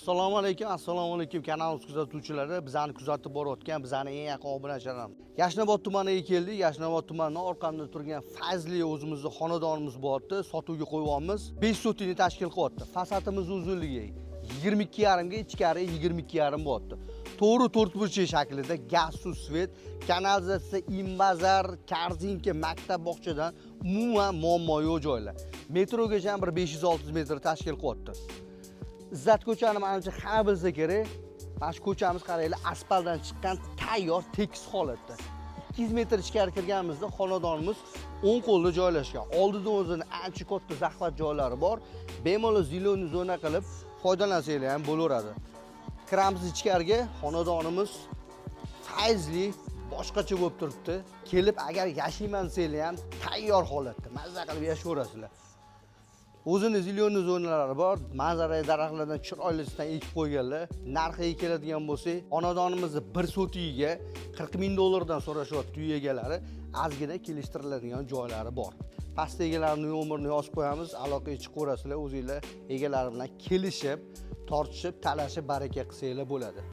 Assalomu alaykum kanalimiz kuzatuvchilari, bizani kuzatib borayotgan bizani eng yaqin obunachilarimiz. Yashnobod tumaniga keldik. Yashnobod tumanining orqamda turgan Fazli o'zimizning xonadonimiz bo'lyapti, sotuvga qo'yganmiz. 5 sotikni tashkil qilyapti. Fasatimiz uzunligi 22,5 ga, ichkari 22,5 bo'lyapti. To'g'ri to'rtburchak shaklida gaz, suv, svet, kanalizatsiya, imbazar, korzinka, maktab, bog'chadan umuman muammo yo'q joylar. Metrogacha bir 500-600 metr tashkil qilyapti. Izzat ko'chani menimcha hamma bilsa kerak. Mana shu ko'chamiz qaranglar, asfaltdan chiqqan tayyor tekis holatda. 200 metr ichkari kirganimizda xonadonimiz o'ng qo'lda joylashgan. Oldida o'zini ancha katta zaxvat joylari bor. Bemalol ziloniy zona qilib foydalansanglar ham bo'laveradi. Kiramiz ichkariga, xonadonimiz fayzli, boshqacha bo'lib turibdi. Kelib agar yashayman desanglar ham tayyor holatda mazza qilib yashayverasizlar. O'zini ziloniy zonalari bor, manzara daraxtlardan chiroylisidan ekib qo'yganlar. Narxiga keladigan bo'lsak, xonadonimizni 1 sotiga $40,000 dan so'rashyapti uy egalari. Ozgina kelishtiriladigan joylari bor. Pastda egalarining nomerini yozib qo'yamiz, aloqaga chiqaverasizlar, o'zingizlar egalari bilan kelishib, tortishib, talashib baraka qilsanglar bo'ladi.